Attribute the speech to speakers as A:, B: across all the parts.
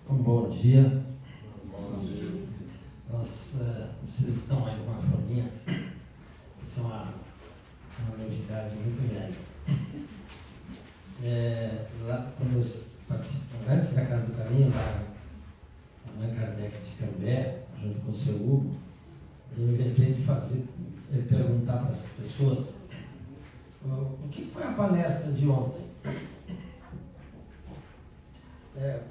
A: Bom dia.
B: Bom dia.
A: Vocês estão aí com uma folhinha. Isso é uma novidade muito velha. Lá, quando eu participei, antes da Casa do Caminho, lá na Allan Kardec de Cambé, junto com o seu Hugo, eu inventei de perguntar para as pessoas o que foi a palestra de ontem.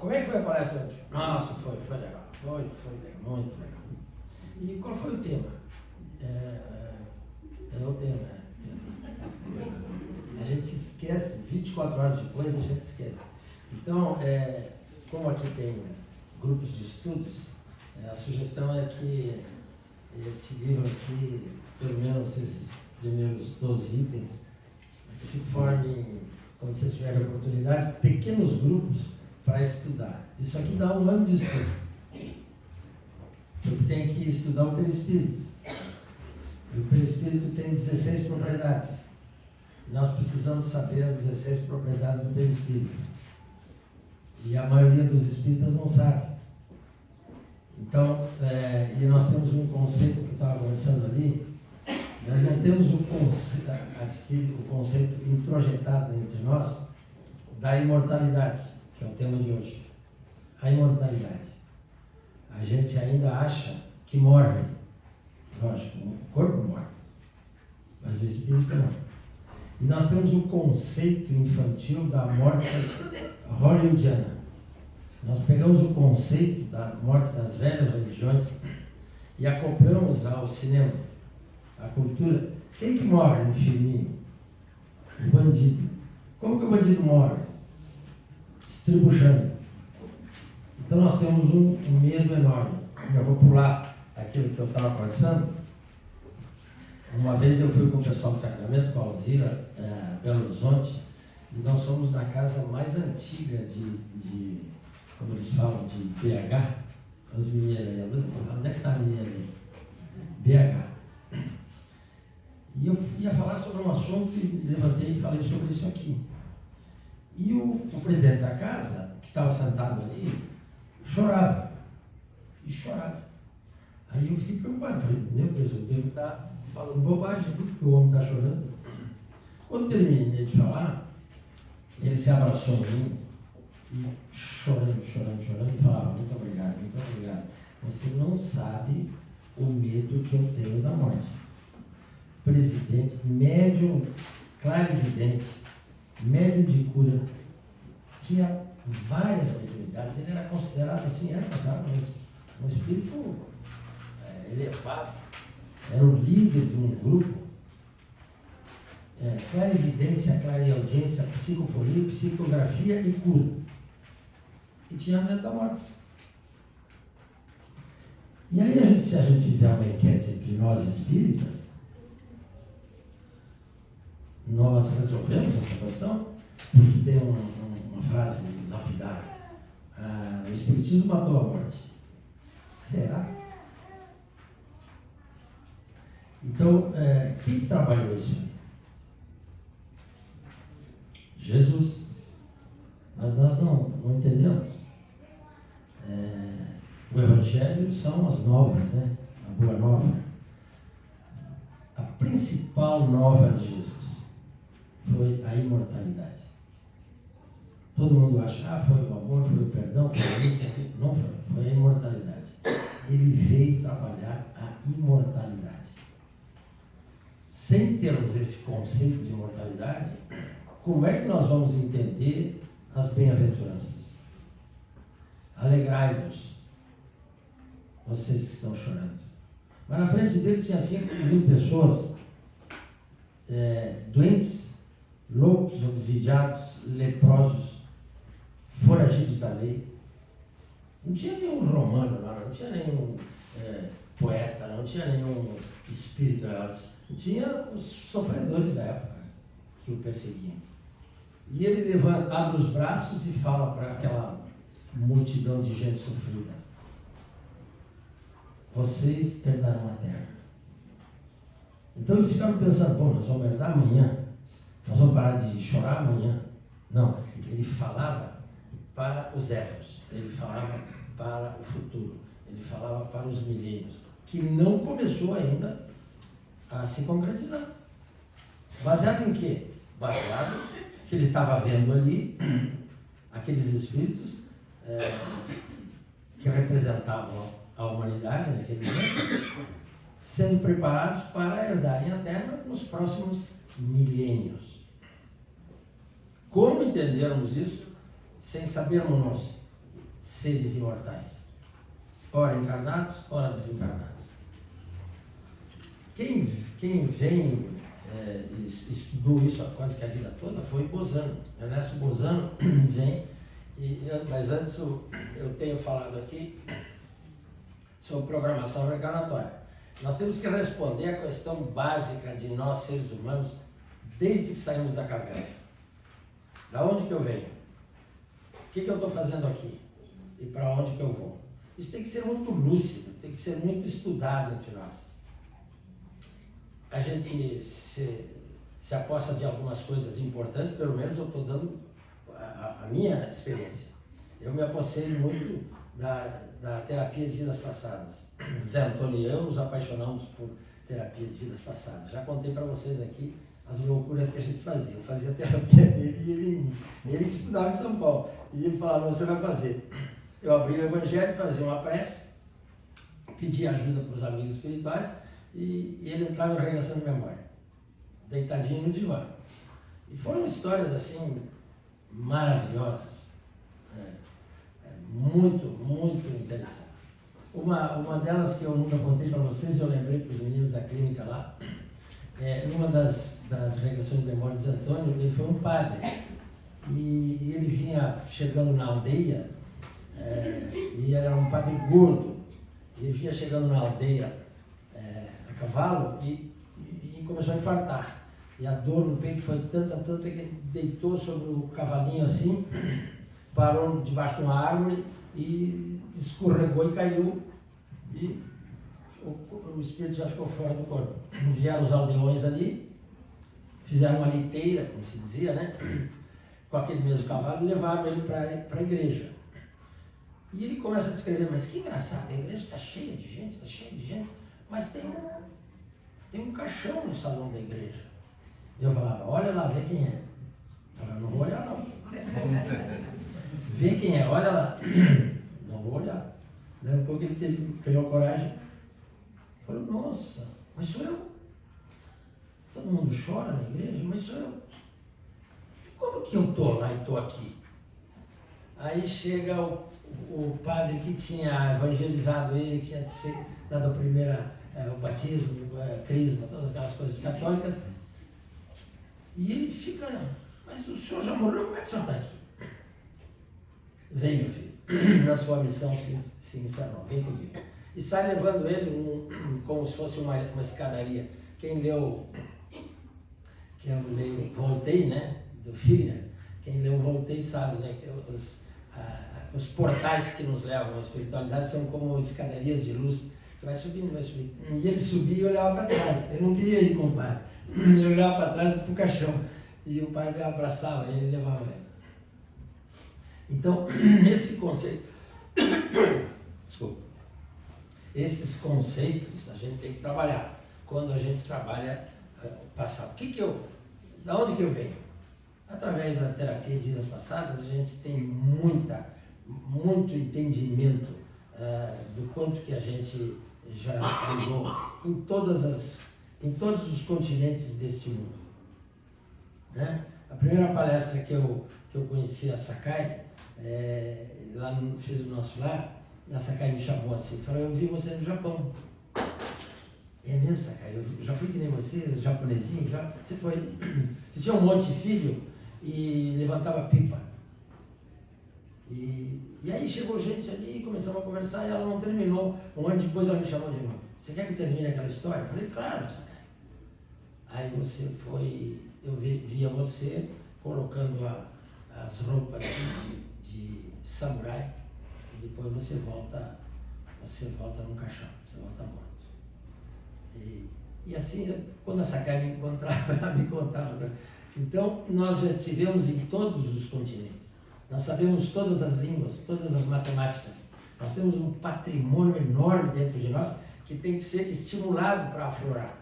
A: Como é que foi a palestra hoje? Nossa, foi legal. Foi legal, muito legal. E qual foi o tema? O tema. A gente esquece, 24 horas depois a gente esquece. Então, como aqui tem grupos de estudos, a sugestão é que esse livro aqui, pelo menos esses primeiros 12 itens, se formem, quando vocês tiverem a oportunidade, pequenos grupos para estudar. Isso aqui dá um ano de estudo. Porque tem que estudar o perispírito. E o perispírito tem 16 propriedades. E nós precisamos saber as 16 propriedades do perispírito. E a maioria dos espíritas não sabe. Então, e nós temos um conceito que estava conversando ali. Nós não temos o conceito introjetado entre nós da imortalidade, que é o tema de hoje. A imortalidade. A gente ainda acha que morre. Lógico, o corpo morre, mas o espírito não. E nós temos o conceito infantil da morte hollywoodiana. Nós pegamos o conceito da morte das velhas religiões e acoplamos ao cinema, à cultura. Quem que morre no filminho? O bandido. Como que o bandido morre? Estribuchando. Então nós temos um medo enorme. Eu vou pular aquilo que eu estava conversando. Uma vez eu fui com o pessoal de Sacramento, com a Alzira, Belo Horizonte, e nós fomos na casa mais antiga de como eles falam, de BH. Os mineiros aí, onde é que está a mineira aí? BH. E eu ia falar sobre um assunto e levantei e falei sobre isso aqui. E o presidente da casa, que estava sentado ali, chorava. E chorava. Aí eu fiquei preocupado. Falei, meu Deus, eu devo estar falando bobagem, porque o homem está chorando. Quando terminei de falar, ele se abraçou em mim e chorando, e falava, muito obrigado. Você não sabe o medo que eu tenho da morte. Presidente, médium, clarividente, médium de cura, tinha várias mediunidades, ele era considerado assim, um espírito elevado, era o líder de um grupo, clarividência, clareaudiência, psicofonia, psicografia e cura. E tinha medo da morte. E aí, se a gente fizer uma enquete entre nós espíritas, nós resolvemos essa questão, porque tem uma frase lapidar. O espiritismo matou a morte. Será? Então, quem que trabalhou isso aí? Jesus. Mas nós não entendemos. O Evangelho são as novas, né? A boa nova. A principal nova de Jesus foi a imortalidade. Todo mundo acha, foi o amor, foi o perdão, foi isso, não foi. Foi a imortalidade. Ele veio trabalhar a imortalidade. Sem termos esse conceito de imortalidade, como é que nós vamos entender as bem-aventuranças? Alegrai-vos, vocês que estão chorando. Mas na frente dele tinha 5.000 pessoas, doentes, loucos, obsidiados, leprosos, foragidos da lei. Não tinha nenhum romano lá, não tinha nenhum poeta, não tinha nenhum espírito lá. Tinha os sofredores da época que o perseguiam. E ele abre os braços e fala para aquela multidão de gente sofrida: vocês herdarão a terra. Então eles ficaram pensando, nós vamos herdar amanhã, nós vamos parar de chorar amanhã. Não, ele falava para os épodos, ele falava para o futuro, ele falava para os milênios, que não começou ainda a se concretizar. Baseado em quê? Baseado que ele estava vendo ali aqueles espíritos que representavam a humanidade naquele momento, sendo preparados para herdarem a Terra nos próximos milênios. Como entendermos isso sem sabermos nós, seres imortais, ora encarnados, ora desencarnados? Quem vem estudou isso quase que a vida toda foi Bozano. Ernesto Bozano vem, mas antes eu tenho falado aqui sobre programação reencarnatória. Nós temos que responder a questão básica de nós, seres humanos, desde que saímos da caverna. Da onde que eu venho? O que eu estou fazendo aqui? E para onde que eu vou? Isso tem que ser muito lúcido, tem que ser muito estudado entre nós. A gente se aposta de algumas coisas importantes, pelo menos eu estou dando a minha experiência. Eu me apostei muito da terapia de vidas passadas. Zé Antônio e eu nos apaixonamos por terapia de vidas passadas. Já contei para vocês aqui as loucuras que a gente fazia. Eu fazia terapia nele e ele em mim. Ele que estudava em São Paulo. E ele falava, você vai fazer. Eu abria o Evangelho, fazia uma prece, pedia ajuda para os amigos espirituais e ele entrava em regressão de memória, deitadinho no divã. E foram histórias assim maravilhosas, muito, muito interessantes. Uma delas que eu nunca contei para vocês, eu lembrei para os meninos da clínica lá, numa das regressões de memória de Antônio, ele foi um padre, e ele vinha chegando na aldeia, e era um padre gordo, ele vinha chegando na aldeia a cavalo e começou a infartar. E a dor no peito foi tanta que ele deitou sobre o cavalinho assim, parou debaixo de uma árvore e escorregou e caiu. E o espírito já ficou fora do corpo. Vieram os aldeões ali, fizeram uma liteira, como se dizia, né? Com aquele mesmo cavalo, e levaram ele para a igreja. E ele começa a descrever, mas que engraçado, a igreja está cheia de gente, mas tem um caixão no salão da igreja. E eu falava, olha lá, vê quem é. Eu falava, não vou olhar não. Vê quem é, olha lá. Não vou olhar. Daí um pouco ele criou coragem. Falou, nossa, mas sou eu. Todo mundo chora na igreja, mas sou eu. Como que eu estou lá e estou aqui? Aí chega o padre que tinha evangelizado ele, que tinha dado a primeira, o batismo, crisma, todas aquelas coisas católicas. E ele fica, mas o senhor já morreu, como é que o senhor está aqui? Vem, meu filho, na sua missão se encerrou, vem comigo. E sai levando ele como se fosse uma escadaria. Quem leu Voltei, né, do Figner, quem leu Voltei sabe, né, que os portais que nos levam à espiritualidade são como escadarias de luz, que vai subindo. E ele subia e olhava para trás, ele não queria ir com o padre, ele olhava para trás para o caixão, e o padre abraçava ele e levava ele. Então, esse conceito, desculpa, esses conceitos a gente tem que trabalhar quando a gente trabalha o passado. Da onde que eu venho? Através da terapia de vidas passadas, a gente tem muito entendimento do quanto que a gente já andou em todos os continentes deste mundo. Né? A primeira palestra que eu conheci a Sakai, lá fiz o nosso lar, a Sakai me chamou assim, falou, eu vi você no Japão. É mesmo, Sakai? Eu já fui que nem você, japonesinho, já? Você tinha um monte de filho e levantava pipa. E aí chegou gente ali, começamos a conversar e ela não terminou. Um ano depois ela me chamou de novo. Você quer que eu termine aquela história? Eu falei, claro, Sakai. Aí você foi, eu via você colocando as roupas de samurai e depois você volta no caixão, você volta morto. E assim, quando a Sakai me encontrava, ela me contava. Então, nós já estivemos em todos os continentes. nós sabemos todas as línguas, todas as matemáticas. Nós temos um patrimônio enorme dentro de nós que tem que ser estimulado para aflorar.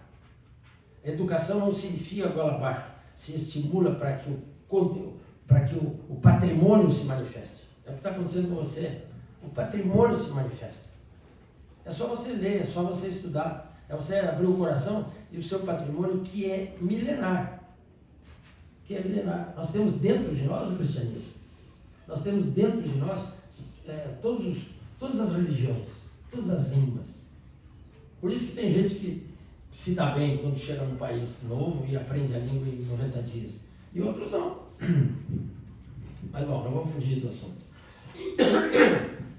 A: Educação não se enfia a goela abaixo, se estimula para que o patrimônio se manifeste. É o que está acontecendo com você. O patrimônio se manifesta. É só você ler, é só você estudar, é você abrir o coração e o seu patrimônio que é milenar. Nós temos dentro de nós o cristianismo. Nós temos dentro de nós todas as religiões, todas as línguas. Por isso que tem gente que se dá bem quando chega num país novo e aprende a língua em 90 dias. E outros não. Mas bom, não vamos fugir do assunto.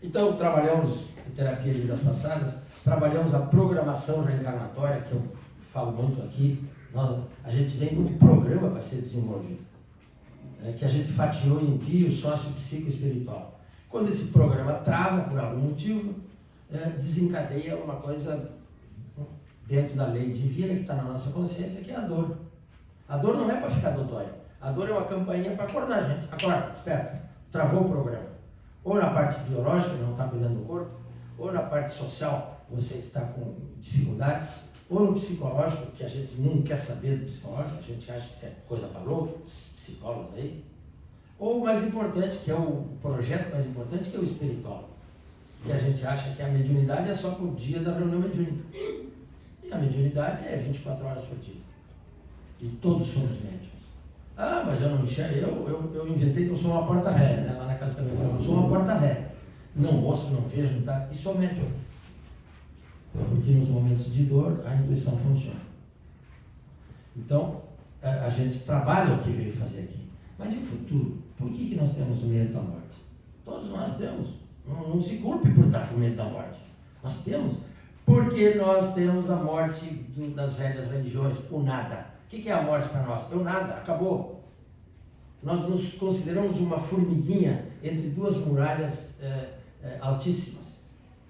A: Então, trabalhamos em terapia de vidas passadas, trabalhamos a programação reencarnatória, que eu falo muito aqui. A gente vem com um programa para ser desenvolvido, que a gente fatiou em bio, sócio, psico e espiritual. Quando esse programa trava por algum motivo, desencadeia uma coisa dentro da lei divina que está na nossa consciência, que é a dor. A dor não é para ficar dodói. A dor é uma campainha para acordar a gente. Acorda, desperta. Travou o programa. Ou na parte biológica, não está cuidando do corpo, ou na parte social, você está com dificuldades, ou no psicológico, que a gente não quer saber do psicológico, a gente acha que isso é coisa para louco, os psicólogos aí. Ou o mais importante, que é o projeto mais importante, que é o espiritual. Que a gente acha que a mediunidade é só por dia da reunião mediúnica. E a mediunidade é 24 horas por dia. E todos somos médiuns. Ah, mas eu não enxergo, eu inventei que eu sou uma porta-véia, né? Lá na casa da minha família, eu sou uma porta-véia. Não ouço, não vejo, não tá, e sou médium. Porque nos momentos de dor, a intuição funciona. Então, a gente trabalha o que veio fazer aqui. Mas e o futuro? Por que nós temos medo da morte? Todos nós temos. Não se culpe por estar com medo da morte. Nós temos. Porque nós temos a morte das velhas religiões, o nada. O que é a morte para nós? É o nada, acabou. Nós nos consideramos uma formiguinha entre duas muralhas altíssimas.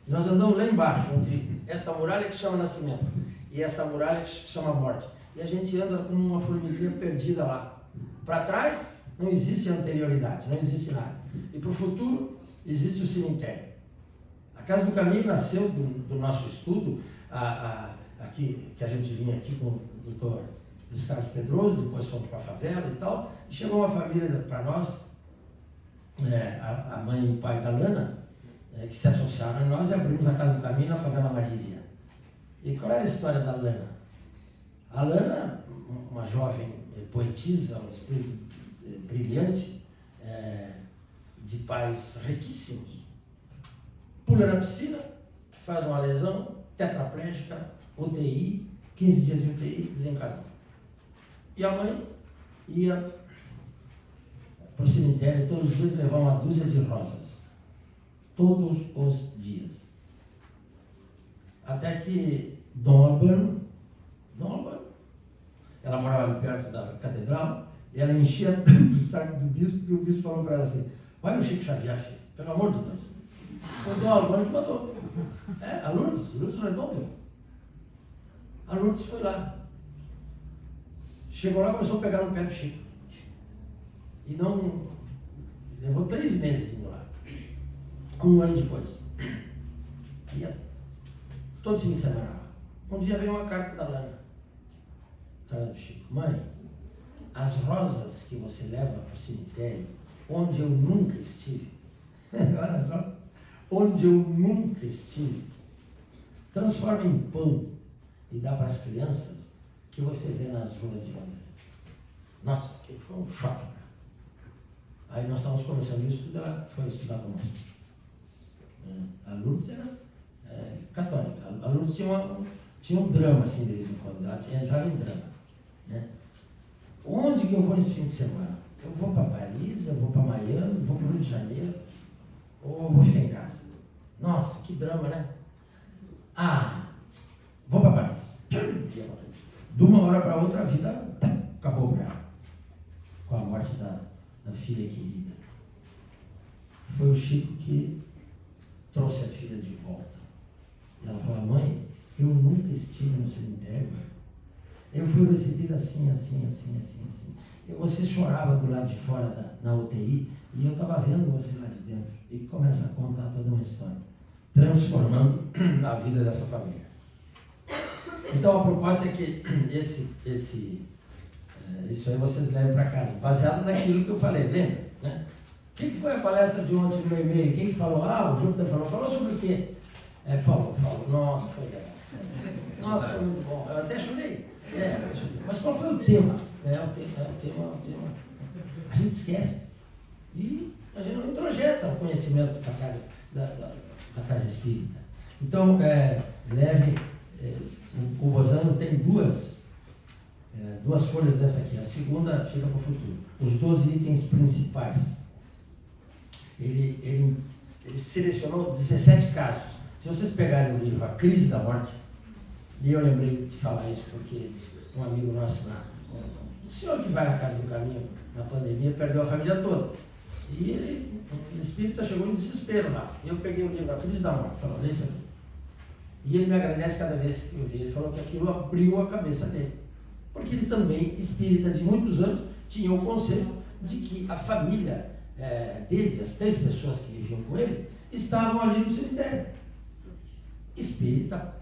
A: E nós andamos lá embaixo, entre esta muralha que se chama nascimento e esta muralha que se chama morte. E a gente anda como uma formiguinha perdida lá. Para trás não existe anterioridade, não existe nada. E para o futuro existe o cemitério. A Casa do Caminho nasceu do nosso estudo, aqui, que a gente vinha aqui com o doutor Luiz Carlos Pedroso, depois fomos para a favela e tal, e chegou uma família para nós, a mãe e o pai da Lana, que se associaram a nós e abrimos a Casa do Caminho na favela Marísia. E qual era a história da Lana? A Lana, uma jovem poetisa, um espírito brilhante, de pais riquíssimos, pula na piscina, faz uma lesão, tetraplégica, UTI, 15 dias de UTI, desencarnou. E a mãe ia para o cemitério todos os dias levar uma dúzia de rosas. Todos os dias. Até que Dom Albano, ela morava ali perto da catedral, e ela enchia tanto o saco do bispo, que o bispo falou para ela assim: vai no Chico Xavier, filho, pelo amor de Deus. O Dom Albano que mandou. A Lourdes Redondo. A Lourdes foi lá. Chegou lá e começou a pegar no pé do Chico. E não... Levou 3 meses indo lá. 1 ano depois. Ia todo fim de semana lá. Um dia veio uma carta da Lana. Tá do Chico: mãe, as rosas que você leva para o cemitério, onde eu nunca estive, olha só, onde eu nunca estive, transforma em pão e dá para as crianças que você vê nas ruas de Londres. Nossa, que foi um choque. Aí nós estávamos começando o estudo, ela foi estudar conosco. A Lourdes era católica. A Lourdes tinha um drama assim de vez em quando, ela entrava em drama. Onde que eu vou nesse fim de semana? Eu vou para Paris, eu vou para Miami, vou para o Rio de Janeiro, ou eu vou ficar em casa? Nossa, que drama, né? Vou para Paris. De uma hora para outra, a vida acabou para ela, com a morte da filha querida. Foi o Chico que trouxe a filha de volta. E ela falou: mãe, eu nunca estive no cemitério. Eu fui recebida assim. E você chorava do lado de fora na UTI, e eu estava vendo você lá de dentro. E começa a contar toda uma história, transformando a vida dessa família. Então a proposta é que isso aí vocês levem para casa, baseado naquilo que eu falei, lembra? Né? O que foi a palestra de ontem no meu e-mail? Quem falou? O Júpiter falou sobre o quê? Falou. Nossa, foi legal. Nossa, foi muito bom. Eu até chorei. Mas qual foi o tema? O tema. A gente esquece. E a gente não introjeta o conhecimento da casa espírita. Então, leve. O Rosano tem duas folhas dessa aqui. A segunda fica para o futuro. Os 12 itens principais. Ele selecionou 17 casos. Se vocês pegarem o livro A Crise da Morte, e eu lembrei de falar isso porque um amigo nosso, o senhor que vai na Casa do Caminho na pandemia, perdeu a família toda. E o espírita chegou em desespero lá. Eu peguei o livro A Crise da Morte, falou, lê isso aqui. E ele me agradece cada vez que eu vi. Ele falou que aquilo abriu a cabeça dele. Porque ele também, espírita de muitos anos, tinha o conceito de que a família dele, as 3 pessoas que viviam com ele, estavam ali no cemitério. Espírita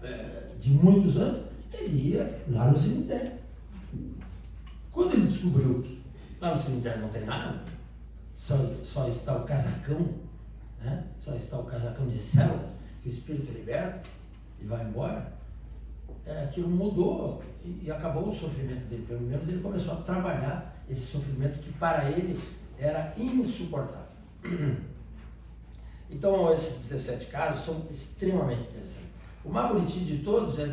A: de muitos anos, ele ia lá no cemitério. Quando ele descobriu que lá no cemitério não tem nada, só está o casacão, né? Só está o casacão de células, que o espírito liberta-se e vai embora, aquilo mudou e acabou o sofrimento dele. Pelo menos ele começou a trabalhar esse sofrimento que para ele era insuportável. Então esses 17 casos são extremamente interessantes. O mais bonitinho de todos é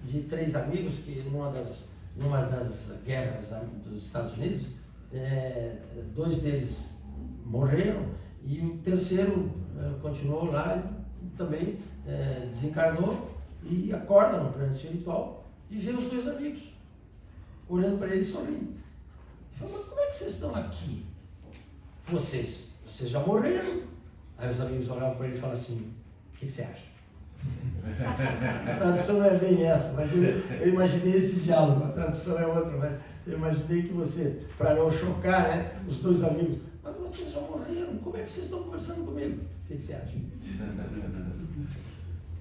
A: de 3 amigos que numa das guerras dos Estados Unidos, 2 deles morreram e o terceiro continuou lá e também desencarnou e acorda no plano espiritual e vê os 2 amigos olhando para ele sorrindo. Ele falou, mas como é que vocês estão aqui? Vocês já morreram. Aí os amigos olhavam para ele e falaram assim, o que você acha? A tradução não é bem essa, mas eu imaginei esse diálogo. A tradução é outra, mas eu imaginei que você, para não chocar, né, os 2 amigos, mas vocês já morreram, como é que vocês estão conversando comigo? O que você acha?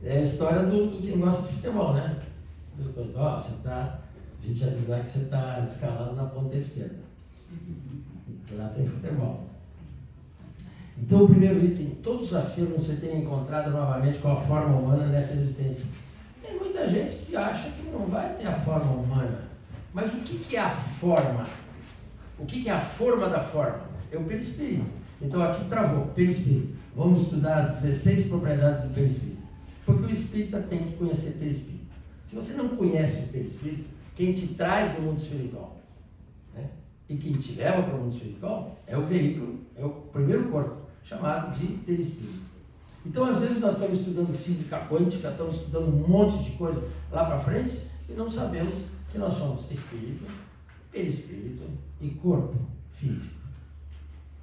A: É a história do quem gosta de futebol, né? A gente avisar que você está escalado na ponta esquerda. Lá tem futebol. Então, o primeiro item, todos afirmam você ter encontrado novamente com a forma humana nessa existência. Tem muita gente que acha que não vai ter a forma humana. Mas o que é a forma? O que é a forma da forma? É o perispírito. Então, aqui travou, perispírito. Vamos estudar as 16 propriedades do perispírito. Porque o espírita tem que conhecer o perispírito. Se você não conhece o perispírito, quem te traz do mundo espiritual, né? E quem te leva para o mundo espiritual é o veículo, é o primeiro corpo, chamado de perispírito. Então, às vezes, nós estamos estudando física quântica, estamos estudando um monte de coisa lá para frente e não sabemos que nós somos espírito, perispírito e corpo físico.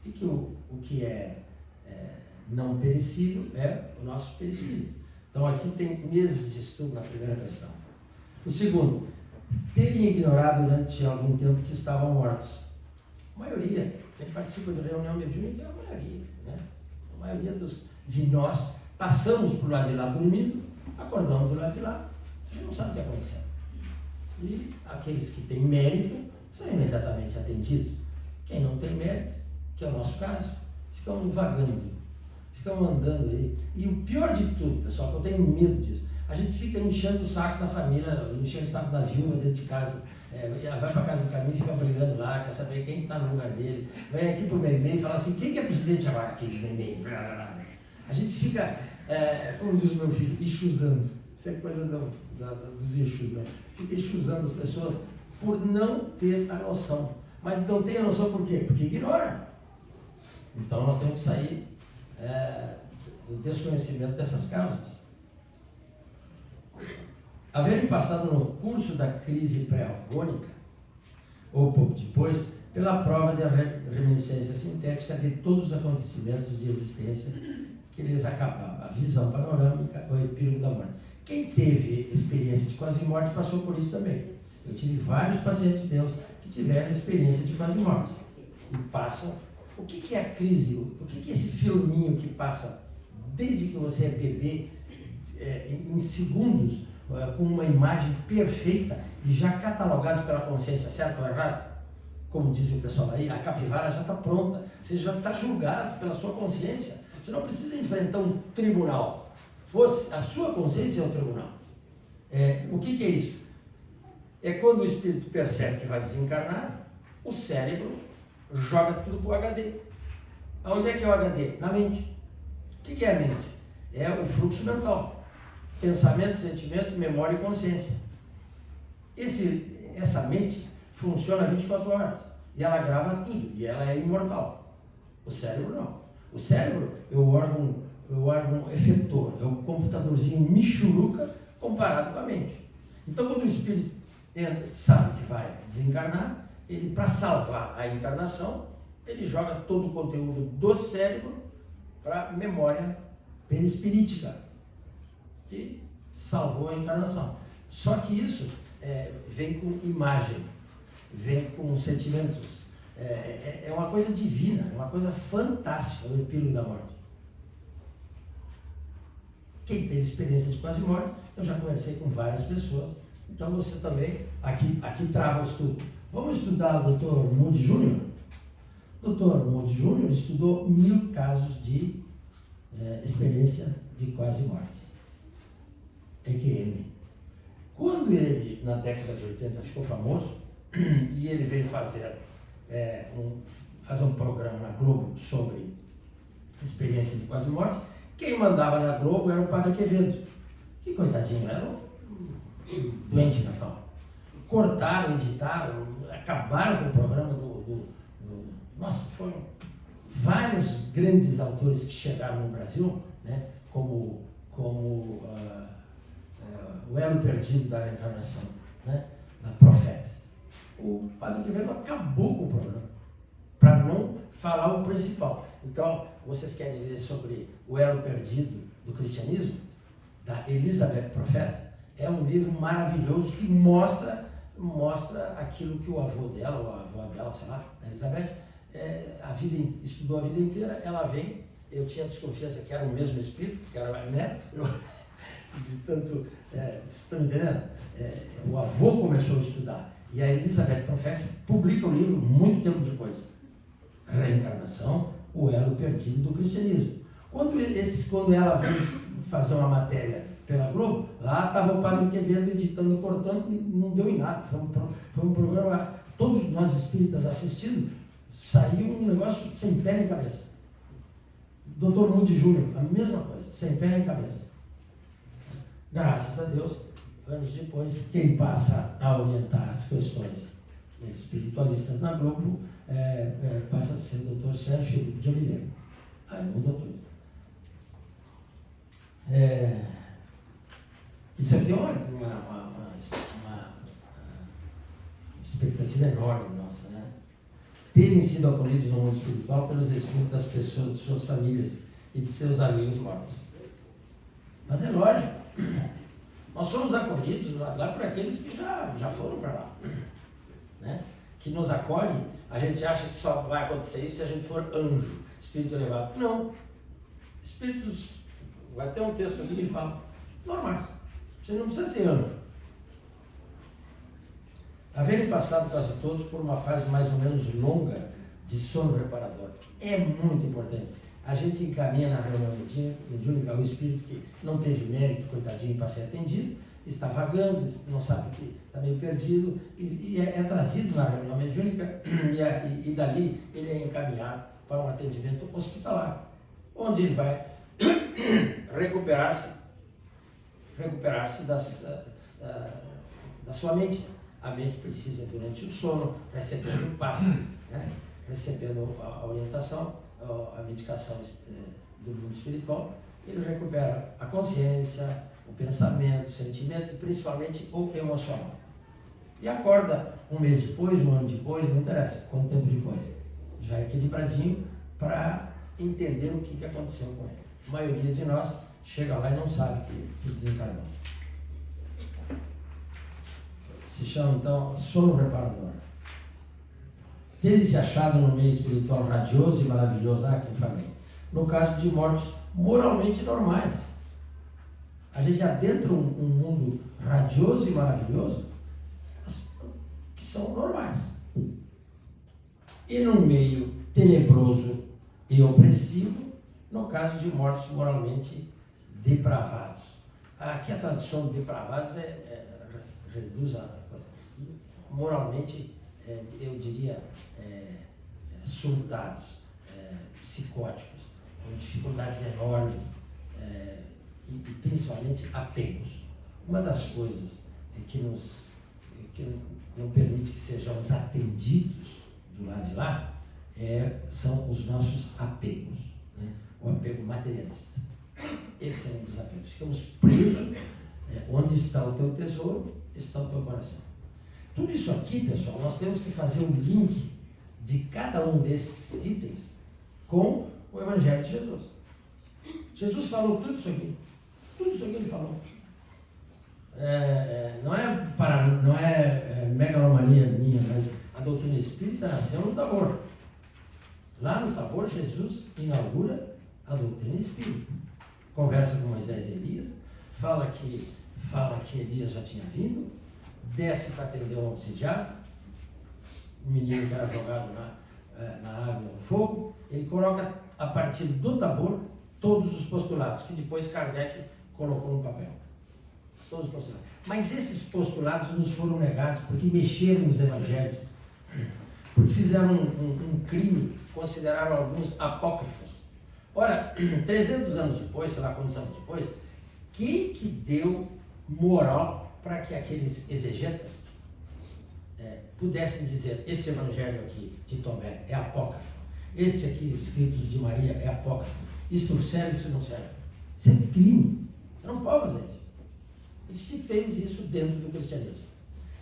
A: E que o que é não perecível é o nosso perispírito. Então, aqui tem meses de estudo na primeira questão. O segundo, terem ignorado durante algum tempo que estavam mortos. A maioria, quem participa de reunião mediúnica é a maioria, né? A maioria de nós passamos por lá de lá dormindo, acordamos do lado de lá, a gente não sabe o que aconteceu. E aqueles que têm mérito são imediatamente atendidos. Quem não tem mérito, que é o nosso caso, ficamos vagando, ficamos andando aí. E o pior de tudo, pessoal, que eu tenho medo disso, a gente fica enchendo o saco da família, enchendo o saco da viúva dentro de casa, vai para casa do caminho, fica brigando lá, quer saber quem está no lugar dele, vem aqui pro Memei e fala assim, quem que é presidente agora aqui do Memei? A gente fica, como diz o meu filho, enxuzando. Isso é coisa dos Exus, né? Fica enxuzando as pessoas por não ter a noção. Mas não tem a noção por quê? Porque ignora. Então nós temos que sair do desconhecimento dessas causas. Haverem passado no curso da crise pré-orgânica, ou pouco depois, pela prova da reminiscência sintética de todos os acontecimentos de existência que lhes acabava, a visão panorâmica, o epílogo da morte. Quem teve experiência de quase morte passou por isso também. Eu tive vários pacientes meus que tiveram experiência de quase morte. E passam. O que é a crise? O que é esse filminho que passa desde que você é bebê, em segundos, com uma imagem perfeita e já catalogados pela consciência, certo ou errado? Como diz o pessoal aí, a capivara já está pronta, você já está julgado pela sua consciência. Você não precisa enfrentar um tribunal. A sua consciência é um tribunal. O que é isso? É quando o espírito percebe que vai desencarnar, o cérebro joga tudo para o HD. Onde é que é o HD? Na mente. O que é a mente? É o fluxo mental. Pensamento, sentimento, memória e consciência. Essa mente funciona 24 horas. E ela grava tudo. E ela é imortal. O cérebro não. O cérebro é o órgão efetor. É o computadorzinho michuruca comparado com a mente. Então, quando o espírito sabe que vai desencarnar, ele, para salvar a encarnação, ele joga todo o conteúdo do cérebro para a memória perispirítica. E salvou a encarnação. Só que isso vem com imagem, vem com sentimentos. É uma coisa divina, é uma coisa fantástica, o epílogo da morte. Quem teve experiência de quase morte, eu já conversei com várias pessoas, então você também, aqui trava o estudo. Vamos estudar o Dr. Moody Jr.? Dr. Moody Jr. estudou 1000 casos de experiência de quase morte. EQM. Quando ele, na década de 80, ficou famoso, e ele veio fazer um programa na Globo sobre experiência de quase morte, quem mandava na Globo era o Padre Quevedo, que coitadinho, era um doente mental. Cortaram, editaram, acabaram com o programa Nossa, foram vários grandes autores que chegaram no Brasil, né, como o elo perdido da reencarnação, né, da Profeta. O Padre Quevedo acabou com o programa, para não falar o principal. Então, vocês querem ler sobre o elo perdido do cristianismo, da Elizabeth Profeta? É um livro maravilhoso que mostra aquilo que o avô dela, ou a avó dela, sei lá, da Elizabeth, estudou a vida inteira. Ela vem, eu tinha desconfiança que era o mesmo espírito, que era neto, de tanto, vocês estão entendendo? O avô começou a estudar, e a Elizabeth Profeta publica o livro muito tempo depois, Reencarnação, o elo perdido do cristianismo. Quando ela veio fazer uma matéria pela Globo, lá estava o Padre Quevedo editando, cortando, e não deu em nada. Foi um programa, todos nós espíritas assistindo, saiu um negócio sem pé nem cabeça. Dr. Moody Jr., a mesma coisa, sem pé nem cabeça. Graças a Deus, anos depois, quem passa a orientar as questões espiritualistas na Globo passa a ser o Dr. Sérgio Felipe de Oliveira. Aí mudou tudo. Isso aqui é uma expectativa enorme nossa, né? Terem sido acolhidos no mundo espiritual pelos espíritos das pessoas, de suas famílias e de seus amigos mortos. Mas é lógico, nós somos acolhidos lá por aqueles que já foram para lá, né? Que nos acolhe, a gente acha que só vai acontecer isso se a gente for anjo, espírito elevado. Não. Espíritos, vai ter um texto ali que ele fala, normais. Você não precisa ser anjo. Haverem passado quase todos por uma fase mais ou menos longa de sono reparador. É muito importante. A gente encaminha na reunião mediúnica o espírito que não teve mérito, coitadinho, para ser atendido, está vagando, não sabe que está meio perdido, e é trazido na reunião mediúnica, e dali ele é encaminhado para um atendimento hospitalar, onde ele vai recuperar-se da sua mente. A mente precisa, durante o sono, recebendo o passe, né? Recebendo a orientação, a medicação do mundo espiritual, ele recupera a consciência, o pensamento, o sentimento e principalmente o emocional. E acorda um mês depois, um ano depois, não interessa quanto tempo depois, já equilibradinho para entender o que aconteceu com ele. A maioria de nós chega lá e não sabe que desencarnou. Se chama então sono reparador. terem se achado no meio espiritual radioso e maravilhoso, que eu falei, no caso de mortos moralmente normais. A gente adentra um mundo radioso e maravilhoso que são normais. E num meio tenebroso e opressivo, no caso de mortos moralmente depravados. Aqui a tradução de depravados reduz a coisa. Moralmente, eu diria, surtados, psicóticos, com dificuldades enormes e principalmente apegos. Uma das coisas que não permite que sejamos atendidos do lado de lá são os nossos apegos, né? O apego materialista. Esse é um dos apegos. Ficamos presos. Onde está o teu tesouro, está o teu coração. Tudo isso aqui, pessoal, nós temos que fazer um link de cada um desses itens com o Evangelho de Jesus. Jesus falou tudo isso aqui. Tudo isso aqui ele falou. Não é megalomania minha, mas a doutrina espírita nasceu no Tabor. Lá no Tabor, Jesus inaugura a doutrina espírita. Conversa com Moisés e Elias, fala que Elias já tinha vindo, desce para atender um obsidiado, o menino que era jogado na água, no fogo, ele coloca a partir do Tabor todos os postulados, que depois Kardec colocou no papel. Todos os postulados. Mas esses postulados nos foram negados porque mexeram nos evangelhos, porque fizeram um crime, consideraram alguns apócrifos. Ora, 300 anos depois, sei lá quantos anos depois, quem que deu moral para que aqueles exegetas pudessem dizer: esse evangelho aqui de Tomé é apócrifo, este aqui escritos de Maria é apócrifo, isto serve, isso não serve? Isso é crime. Você não pode fazer isso. E se fez isso dentro do cristianismo.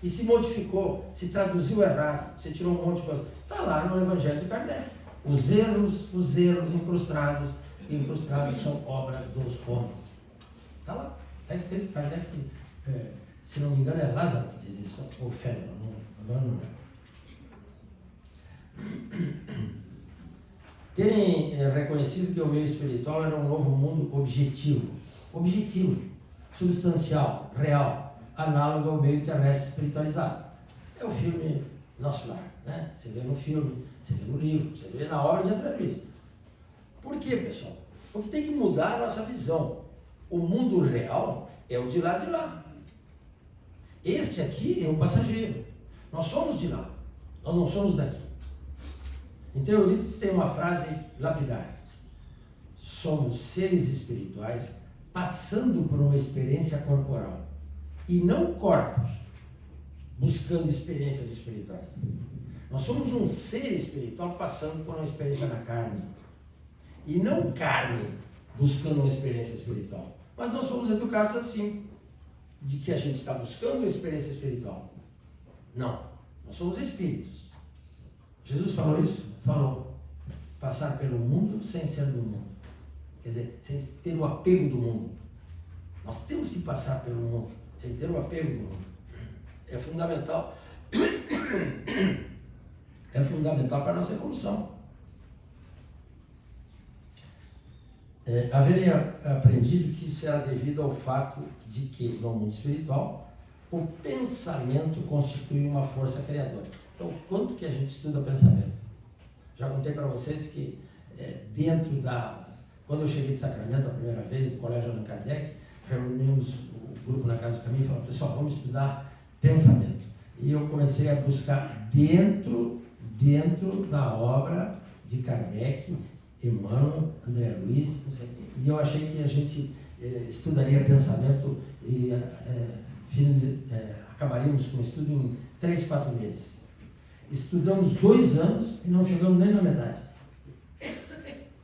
A: E se modificou, se traduziu errado, se tirou um monte de coisa. Está lá no Evangelho de Kardec. Os erros incrustados são obra dos homens. Está lá. Está escrito Kardec, se não me engano é Lázaro que diz isso, ou Félix, agora não lembro. Terem reconhecido que o meio espiritual era um novo mundo objetivo, substancial, real, análogo ao meio terrestre espiritualizado. É o filme Nosso Lar, né? Você vê no filme, você vê no livro, você vê na obra de André Luiz. Por quê, pessoal? Porque tem que mudar a nossa visão. O mundo real é o de lá de lá. Este aqui é o passageiro. Nós somos de lá, nós não somos daqui. Então Eurípides tem uma frase lapidar: somos seres espirituais passando por uma experiência corporal e não corpos buscando experiências espirituais. Nós somos um ser espiritual passando por uma experiência na carne e não carne buscando uma experiência espiritual. Mas nós somos educados assim, de que a gente está buscando uma experiência espiritual. Não, nós somos espíritos. Jesus falou isso? Falou. Passar pelo mundo sem ser do mundo. Quer dizer, sem ter o apego do mundo. Nós temos que passar pelo mundo sem ter o apego do mundo. É fundamental. É fundamental para a nossa evolução. Haverem aprendido que isso era devido ao fato de que, no mundo espiritual, o pensamento constitui uma força criadora. Então, quanto que a gente estuda pensamento? Já contei para vocês que quando eu cheguei de Sacramento a primeira vez, do Colégio Allan Kardec, reunimos o grupo na Casa do Caminho e falamos: pessoal, vamos estudar pensamento. E eu comecei a buscar dentro da obra de Kardec, Emmanuel, André Luiz, não sei o quê. E eu achei que a gente estudaria pensamento e acabaríamos com o estudo em 3, 4 meses. Estudamos 2 anos e não chegamos nem na metade.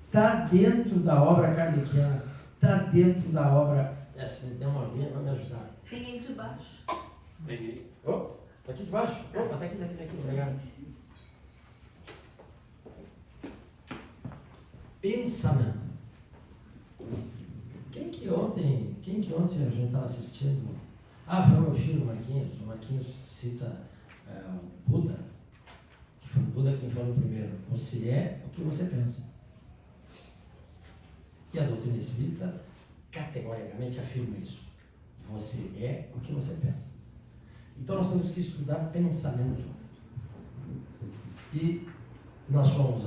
A: Está dentro da obra kardeciana, está dentro da obra. Se me der uma linha, vai me ajudar.
B: Tem aí de baixo.
C: Peguei.
A: Está aqui de baixo? Está aqui, obrigado. Pensamento. Quem que ontem a gente estava assistindo? Foi o meu filho, o Marquinhos. O Marquinhos cita o Buda, que foi um Buda quem falou primeiro, você é o que você pensa. E a doutrina espírita categoricamente afirma isso. Você é o que você pensa. Então nós temos que estudar pensamento. E nós fomos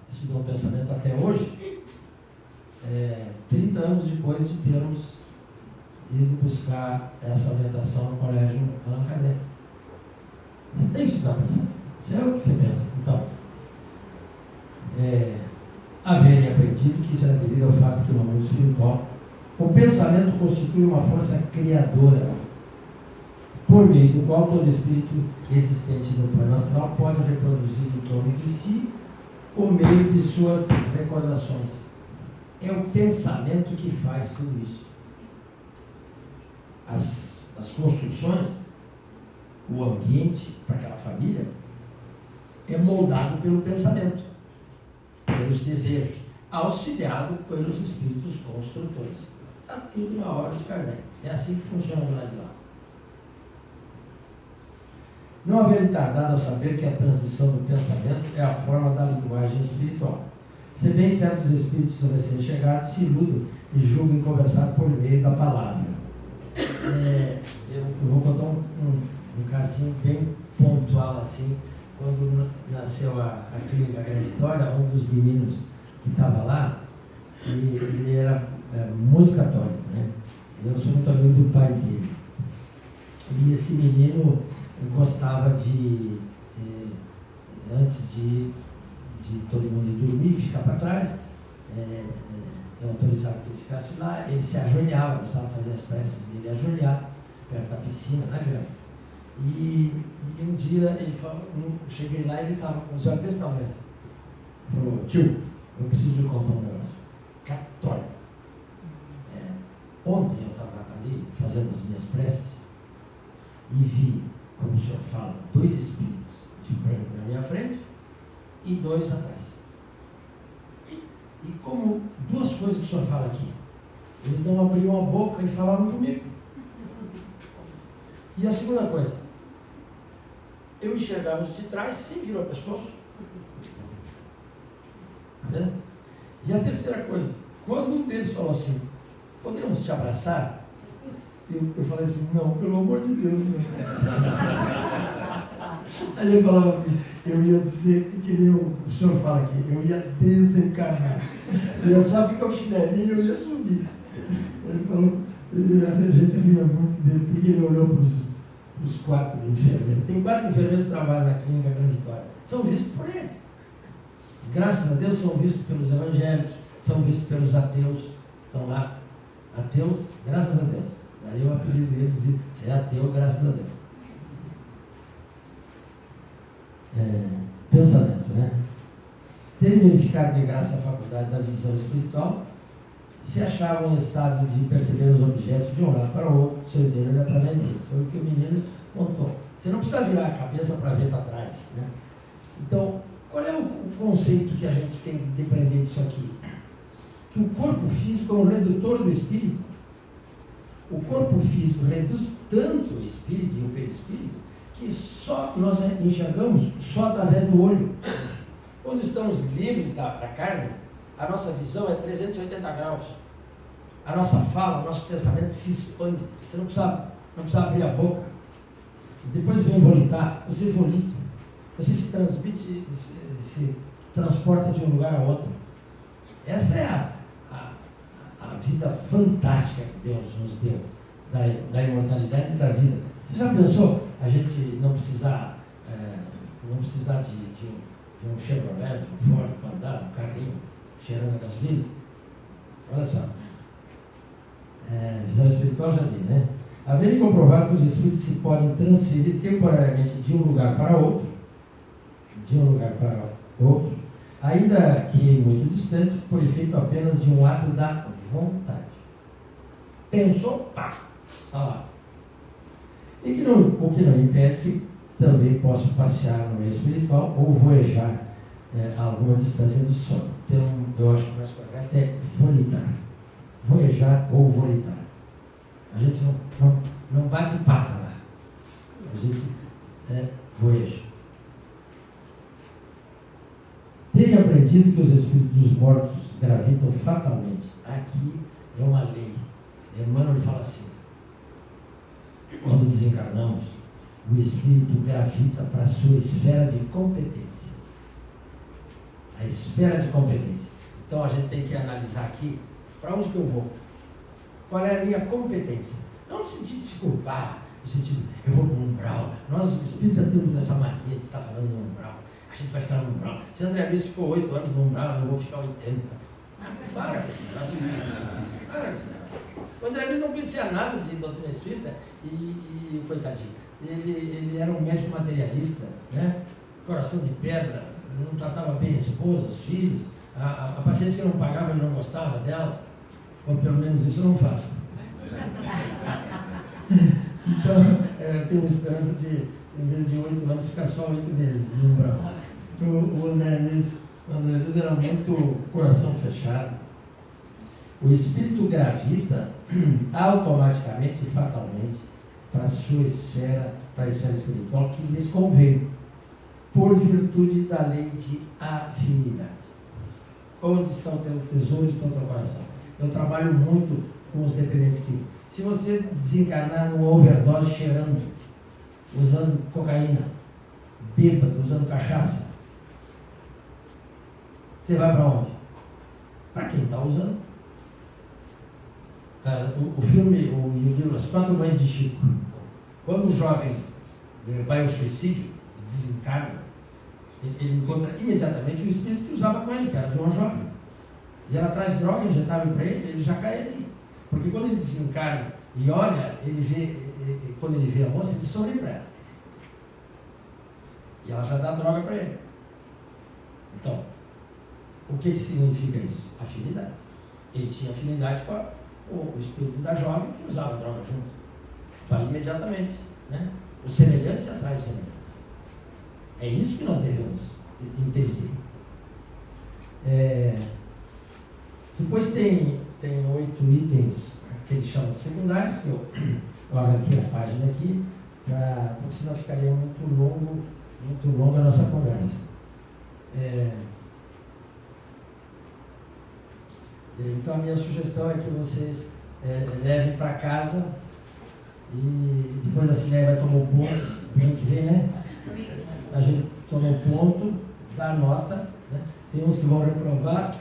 A: estudando pensamento até hoje, 30 anos depois de termos ido buscar essa orientação no colégio Allan Kardec. Você tem que estudar pensamento. Isso é o que você pensa. Então, haverem aprendido que isso era devido ao fato que no mundo espiritual o pensamento constitui uma força criadora, por meio do qual todo espírito existente no plano astral pode reproduzir em torno de si o meio de suas recordações. É o pensamento que faz tudo isso. As construções, o ambiente para aquela família é moldado pelo pensamento, pelos desejos, auxiliado pelos espíritos construtores. Está tudo na obra de Kardec. É assim que funciona do lado de lá. Não haver tardado a saber que a transmissão do pensamento é a forma da linguagem espiritual. Se bem certos espíritos recém-chegados se iludem e julguem conversar por meio da palavra. Eu vou botar um casinho bem pontual assim. Quando nasceu a clínica Grande Vitória, um dos meninos que estava lá, ele era muito católico, né? Eu sou muito amigo do pai dele. E esse menino gostava de, antes de todo mundo ir dormir, ficar para trás, eu autorizava que ele ficasse lá, ele se ajoelhava, gostava de fazer as preces dele ajoelhado, perto da piscina, na grama. E um dia ele falou, cheguei lá e ele estava com os olhos desse tamanho. Falou, tio, eu preciso lhe contar um negócio. Católico. Ontem eu estava ali fazendo as minhas preces e vi, como o senhor fala, 2 espíritos de branco na minha frente e 2 atrás. E como 2 coisas que o senhor fala aqui, eles não abriam a boca e falavam comigo. E a segunda coisa, eu enxergava os de trás sem virar o pescoço. Tá vendo? E a terceira coisa, quando um deles falou assim, podemos te abraçar? Eu falei assim, não, pelo amor de Deus, não. Aí ele falava para mim, eu ia dizer, que nem o senhor fala aqui, eu ia desencarnar. Eu ia só ficar o chinelinho e eu ia subir. Ele falou, a gente ria muito dele, porque ele olhou para os 4 enfermeiros. Tem 4 enfermeiros que trabalham na clínica Grande Vitória. São vistos por eles. Graças a Deus são vistos pelos evangélicos, são vistos pelos ateus que estão lá. Ateus, graças a Deus. Daí eu apelido eles de ser ateu, graças a Deus. Pensamento, né? Terem verificado que graças à faculdade da visão espiritual, se achavam em estado de perceber os objetos de um lado para o outro, seu interior através deles. Foi o que o menino contou. Você não precisa virar a cabeça para ver para trás, né? Então, qual é o conceito que a gente tem que depreender disso aqui? Que o corpo físico é um redutor do espírito. O corpo físico reduz tanto o espírito e o perispírito que só nós enxergamos só através do olho. Quando estamos livres da carne, a nossa visão é 380 graus. A nossa fala, o nosso pensamento se expande. Você não precisa abrir a boca. Depois vem volitar, você volita. Você se transmite, se transporta de um lugar a outro. Essa é a vida fantástica que Deus nos deu, da imortalidade e da vida. Você já pensou a gente não precisar de um Chevrolet, de um Ford, para andar, um carrinho, cheirando a gasolina? Olha só. Visão espiritual já vi, né? Haverem comprovado que os espíritos se podem transferir temporariamente de um lugar para outro, ainda que muito distante, por efeito apenas de um ato da vontade. Pensou, pá, está lá. O que não impede que também possa passear no meio espiritual ou voejar a alguma distância do sono. Eu acho que mais correto é volitar. Voejar ou volitar. A gente não bate pata lá. A gente voeja. Tenho aprendido que os espíritos mortos gravitam fatalmente. Aqui é uma lei. Emmanuel fala assim: quando desencarnamos, o espírito gravita para a sua esfera de competência. A esfera de competência. Então a gente tem que analisar aqui para onde que eu vou. Qual é a minha competência? Não no sentido de se culpar, no sentido, eu vou para o umbral. Nós espíritas temos essa mania de estar falando no umbral. A gente vai ficar no umbral. Se André Luiz ficou 8 anos no umbral, eu vou ficar 80. Para com esse negócio. Para com esse negócio. O André Luiz não conhecia nada de doutrina espírita e coitadinho, ele era um médico materialista, né? Coração de pedra, não tratava bem a esposa, os filhos. A paciente que não pagava, ele não gostava dela. Ou pelo menos isso não faça. Então, eu tenho uma esperança de, em vez de 8 anos, ficar só 8 meses no umbral. O André Luiz era muito coração fechado. O espírito gravita automaticamente e fatalmente para a sua esfera, para a esfera espiritual que lhes convém, por virtude da lei de afinidade. Onde está o teu tesouro, está o teu coração. Eu trabalho muito com os dependentes químicos. Se você desencarnar numa overdose cheirando, usando cocaína, bêbado, usando cachaça, você vai para onde? Para quem está usando. O filme, o livro As 4 Mães de Chico, quando o jovem vai ao suicídio, desencarna, ele encontra imediatamente o espírito que usava com ele, que era de uma jovem. E ela traz droga injetável para ele, ele já cai ali. Porque quando ele desencarna e olha, ele vê, quando ele vê a moça, ele sorri para ela. E ela já dá droga para ele. Então, o que significa isso? Afinidade. Ele tinha afinidade com o espírito da jovem que usava droga junto. Vai imediatamente, né? O semelhante atrai o semelhante. É isso que nós devemos entender. Depois tem 8 itens que ele chama de secundários, que eu arranquei a página aqui, porque senão ficaria muito longa a nossa conversa. Então a minha sugestão é que vocês levem para casa e depois a Cineia vai tomar o ponto, bem que vem, né? A gente toma o ponto, dá a nota, né? Tem uns que vão reprovar,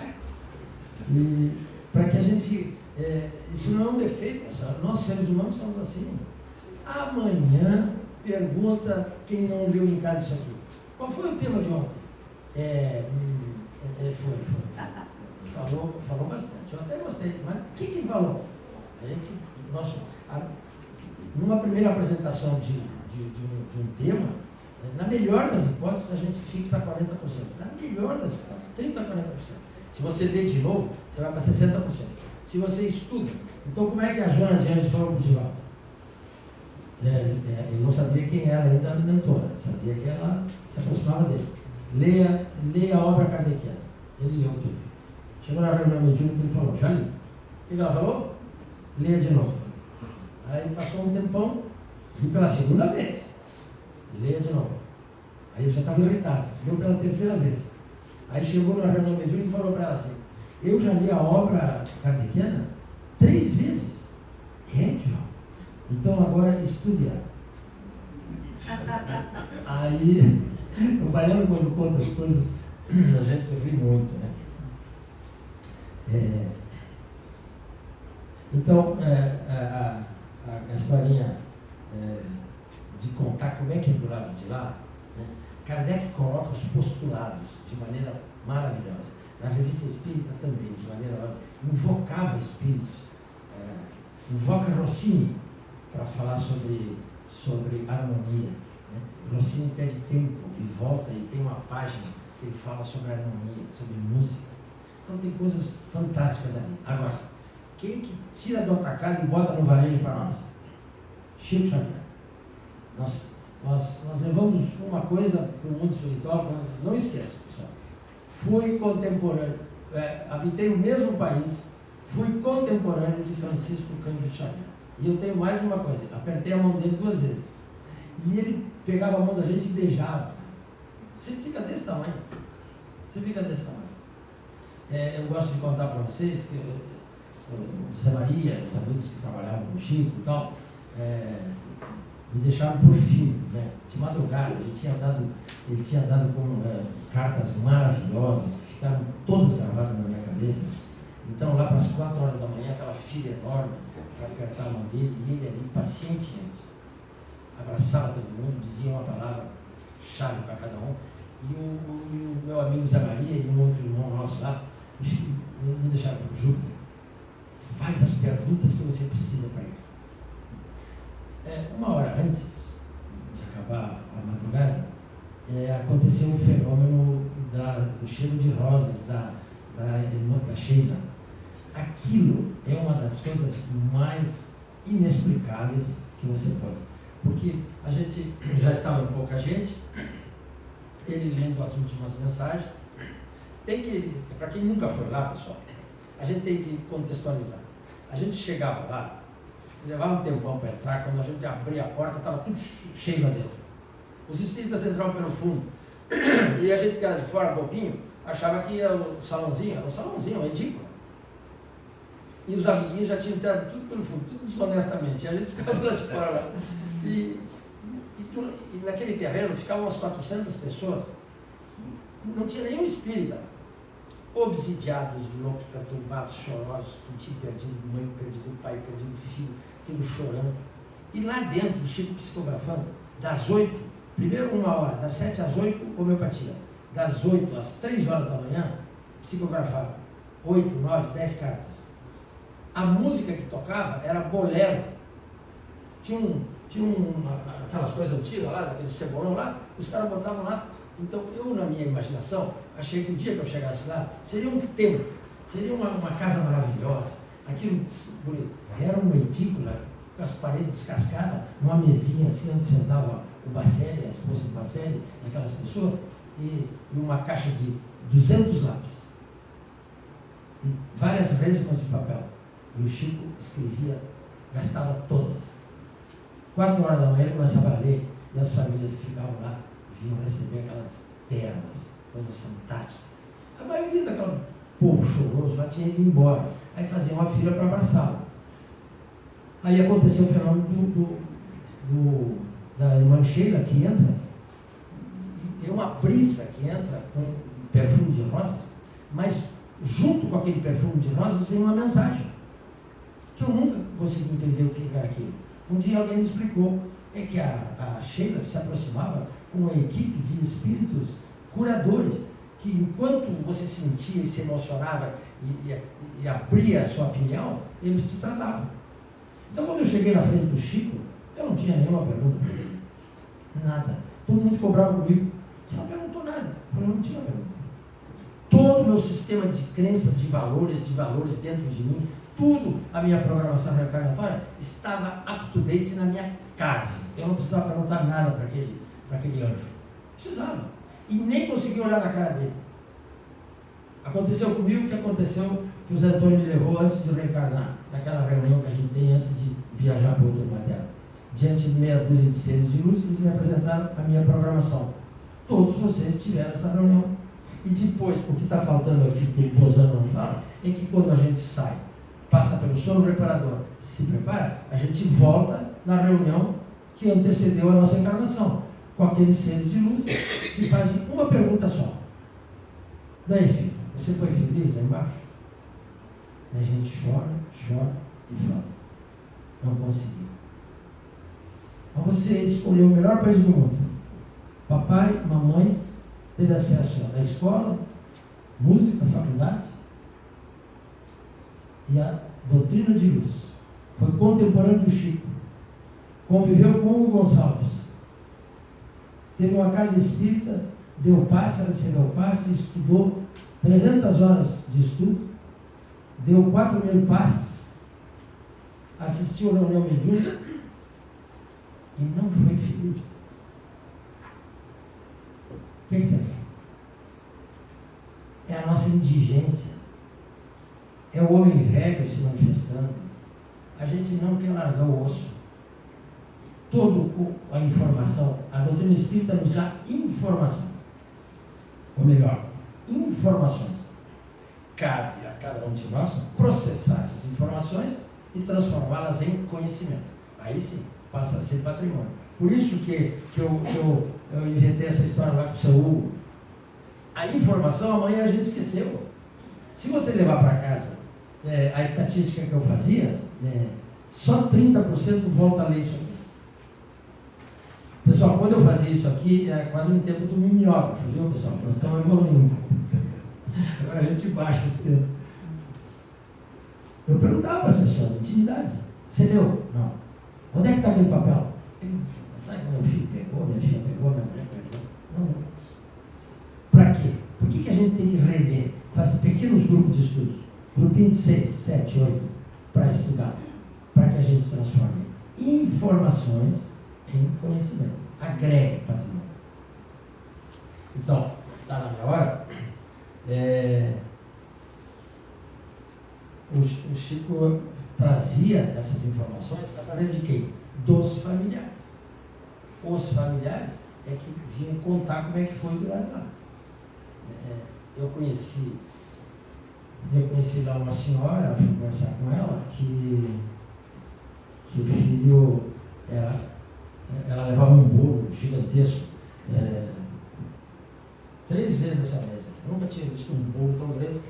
A: e para que a gente, isso não é um defeito, pessoal. Nós seres humanos somos assim. Amanhã pergunta quem não leu em casa isso aqui. Qual foi o tema de ontem? Foi. Falou bastante. Eu até gostei, mas quem falou? Numa primeira apresentação de um tema, na melhor das hipóteses, a gente fixa 40%. Na melhor das hipóteses, 30% a 40%. Se você lê de novo, você vai para 60%. Se você estuda, então como é que a Joana de Anjos falou para o Divaldo? Ele não sabia quem era ainda a mentora, sabia que ela se aproximava dele. Leia a obra kardeciana. Ele leu tudo. Chegou na reunião mediúnica e ele falou, já li. O que ela falou? Leia de novo. Aí passou um tempão, li pela segunda vez. Leia de novo. Aí ele já estava irritado, leu pela terceira vez. Aí chegou na reunião mediúnica e falou para ela assim, eu já li a obra kardeciana 3 vezes. João? Então agora estude ela. Aí, o baiano quando conta as coisas, a gente ri muito, né? Então, a historinha de contar como é que é do lado de lá, né? Kardec coloca os postulados de maneira maravilhosa. Na Revista Espírita também, de maneira maravilhosa. Invocava espíritos, invoca Rossini para falar sobre harmonia. Né? Rossini pede tempo e volta e tem uma página que ele fala sobre harmonia, sobre música. Então tem coisas fantásticas ali. Agora, quem que tira do atacado e bota no varejo para nós? Chico Xavier. Nós levamos uma coisa para o mundo espiritual, não esqueça, pessoal. Fui contemporâneo, habitei o mesmo país, fui contemporâneo de Francisco Cândido Xavier. E eu tenho mais uma coisa, apertei a mão dele 2 vezes. E ele pegava a mão da gente e beijava. Você fica desse tamanho. Você fica desse tamanho. Eu gosto de contar para vocês que o Zé Maria, os amigos que trabalhavam com o Chico e tal, me deixaram por fim, né? De madrugada. Ele tinha dado com cartas maravilhosas, que ficaram todas gravadas na minha cabeça. Então, lá para as 4 horas da manhã, aquela filha enorme para apertar a mão dele, e ele ali, pacientemente, abraçava todo mundo, dizia uma palavra-chave para cada um. E o meu amigo Zé Maria e um outro irmão nosso lá, me deixaram para o Júpiter. Faz as perguntas que você precisa para ele. Uma hora antes de acabar a madrugada, aconteceu um fenômeno do cheiro de rosas da irmã da Sheila. Aquilo é uma das coisas mais inexplicáveis que você pode. Porque a gente já estava pouca gente, ele lendo as últimas mensagens. Para quem nunca foi lá, pessoal, a gente tem que contextualizar. A gente chegava lá, levava um tempão para entrar, quando a gente abria a porta, estava tudo cheio lá dentro. Os espíritas entravam pelo fundo, e a gente que era de fora, bobinho, achava que era o salãozinho, uma edícula. E os amiguinhos já tinham entrado tudo pelo fundo, tudo desonestamente, e a gente ficava lá de fora lá. E naquele terreno ficavam umas 400 pessoas, não tinha nenhum espírita lá. Obsidiados, loucos, perturbados, chorosos, que tinham perdido mãe, perdido pai, perdido filho, tudo chorando. E lá dentro, o Chico psicografando, das 8, primeiro 1 hora, das 7 às 8, homeopatia. Das 8 às 3 horas da manhã, psicografava 8, 9, 10 cartas. A música que tocava era bolero. Tinha aquelas coisas antigas lá, aquele cebolão lá, os caras botavam lá. Então, eu, na minha imaginação, achei que o dia que eu chegasse lá, seria um templo, seria uma casa maravilhosa, aquilo bonito. Era uma edícula, com as paredes descascadas, uma mesinha assim, onde sentava o Bacelli, a esposa do Bacelli, aquelas pessoas, e uma caixa de 200 lápis, e várias resmas de papel. E o Chico escrevia, gastava todas. 4 horas da manhã ele começava a ler, e as famílias que ficavam lá vinham receber aquelas pérolas, coisas fantásticas. A maioria daquele povo choroso lá tinha ido embora. Aí fazia uma fila para abraçá-lo. Aí aconteceu o fenômeno da irmã Sheila, que entra, e é uma brisa que entra com perfume de rosas, mas junto com aquele perfume de rosas vem uma mensagem, que eu nunca consegui entender o que era aquilo. Um dia alguém me explicou, é que a Sheila se aproximava com uma equipe de espíritos curadores, que enquanto você sentia e se emocionava e abria a sua opinião, eles te tratavam. Então, quando eu cheguei na frente do Chico, eu não tinha nenhuma pergunta para ele. Nada. Todo mundo ficou bravo comigo. Você não perguntou nada. Eu não tinha pergunta. Todo o meu sistema de crenças, de valores dentro de mim, tudo, a minha programação reencarnatória, estava up to date na minha cara. Eu não precisava perguntar nada para aquele anjo. Precisava. E nem consegui olhar na cara dele. Aconteceu comigo o que aconteceu, que o Zé Antônio me levou antes de reencarnar, naquela reunião que a gente tem antes de viajar para outra matéria. Diante de meia dúzia de seres de luz, eles me apresentaram a minha programação. Todos vocês tiveram essa reunião. E depois, o que está faltando aqui, que o Bozano não fala, é que quando a gente sai, passa pelo sono reparador, se prepara, a gente volta na reunião que antecedeu a nossa encarnação. Com aqueles seres de luz, se faz uma pergunta só. Daí, filho, você foi feliz lá embaixo? Daí a gente chora e chora. Não conseguiu. Mas você escolheu o melhor país do mundo. Papai, mamãe, teve acesso à escola, música, faculdade e a doutrina de luz. Foi contemporâneo do Chico. Conviveu com o Hugo Gonçalves. Teve uma casa espírita, deu passe, ela recebeu passe, estudou 300 horas de estudo, deu 4.000 passes, assistiu a reunião mediúnica e não foi feliz. O que você quer? É a nossa indigência, é o homem velho se manifestando. A gente não quer largar o osso. Toda a informação, a doutrina espírita nos dá informação, ou melhor, informações. Cabe a cada um de nós processar essas informações e transformá-las em conhecimento. Aí sim, passa a ser patrimônio. Por isso que eu inventei essa história lá com o seu Hugo. A informação amanhã a gente esqueceu. Se você levar para casa a estatística que eu fazia, só 30% volta a ler isso aqui. Pessoal, quando eu fazia isso aqui, era quase no tempo do mimeógrafo, viu, pessoal? Nós estamos evoluindo. Agora a gente baixa os textos. Eu perguntava para as pessoas, intimidade. Você leu? Não. Onde é que está aquele papel? Sabe que meu filho pegou, minha filha pegou, minha mulher pegou? Não. Para quê? Por que a gente tem que reler? Fazer pequenos grupos de estudos. Grupinho de 6, 7, 8, para estudar. Para que a gente transforme informações em conhecimento. Agregue patrimônio. Então, está na minha hora. O Chico trazia essas informações através de quem? Dos familiares. Os familiares é que vinham contar como é que foi do lado lá. Eu conheci lá uma senhora, fui conversar com ela, que o filho, ela levava um bolo gigantesco, 3 vezes essa mesa. Eu nunca tinha visto um bolo tão grande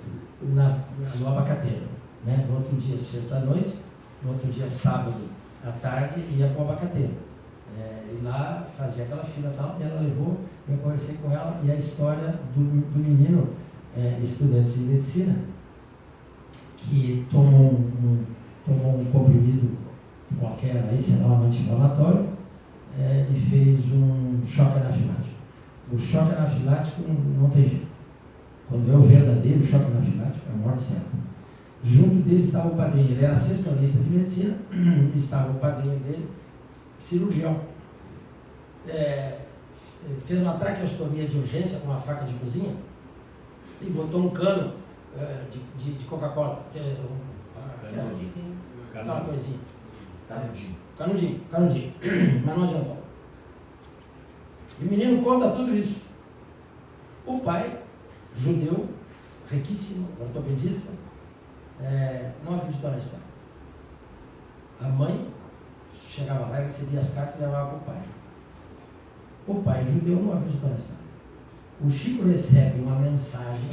A: no abacateiro. Né? No outro dia, sexta-noite, no outro dia, sábado à tarde, ia para o abacateiro. E lá fazia aquela fila e tal, e ela levou, eu conversei com ela, e a história do menino, estudante de medicina, que tomou um comprimido qualquer aí, sei lá, um anti-inflamatório, e fez um choque anafilático. O choque anafilático não tem jeito. Quando é o verdadeiro choque anafilático, é a morte certa. Junto dele estava o padrinho, ele era sextonista de medicina, e estava o padrinho dele, cirurgião. Fez uma traqueostomia de urgência com uma faca de cozinha e botou um cano de Coca-Cola, aquela coisinha. Canudinho, mas não adiantou. E o menino conta tudo isso. O pai, judeu, riquíssimo, ortopedista, não acreditou na história. A mãe chegava lá, recebia as cartas e levava para o pai. O pai judeu não acreditou na história. O Chico recebe uma mensagem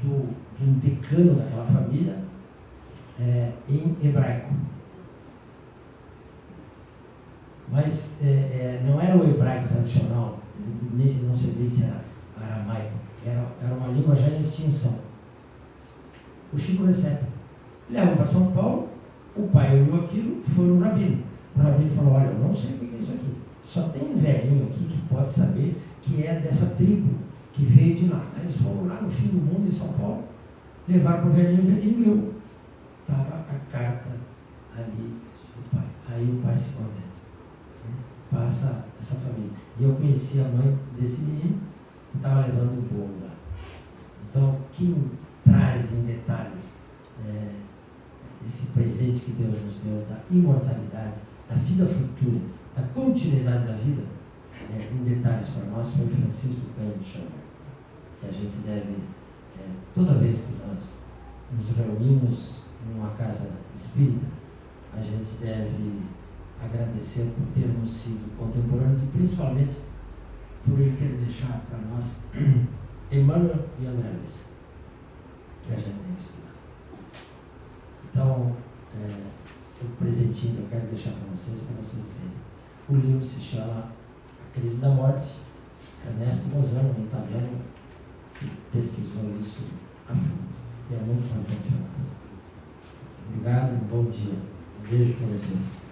A: de um decano daquela família em hebraico. Mas não era o hebraico tradicional, não sei bem se era aramaico, era uma língua já em extinção. O Chico recebe, leva para São Paulo, o pai olhou aquilo, foi no rabino. O rabino falou, olha, eu não sei o que é isso aqui, só tem um velhinho aqui que pode saber que é dessa tribo que veio de lá. Aí eles foram lá no fim do mundo, em São Paulo, levaram para o velhinho leu. Estava a carta ali do pai. Aí o pai se convence. Passa essa família. E eu conheci a mãe desse menino que estava levando o bolo lá. Então, quem traz em detalhes esse presente que Deus nos deu da imortalidade, da vida futura, da continuidade da vida, em detalhes para nós, foi Francisco Cândido Xavier, que a gente deve, toda vez que nós nos reunimos numa casa espírita, a gente deve agradecer por termos sido contemporâneos e principalmente por ele ter deixado para nós Emmanuel e André Luiz, que a gente tem que estudar. Então, o presentinho que eu quero deixar para vocês verem. O livro se chama A Crise da Morte, Ernesto Bozano, um italiano, que pesquisou isso a fundo. E é muito importante para nós. Obrigado, um bom dia. Um beijo para vocês.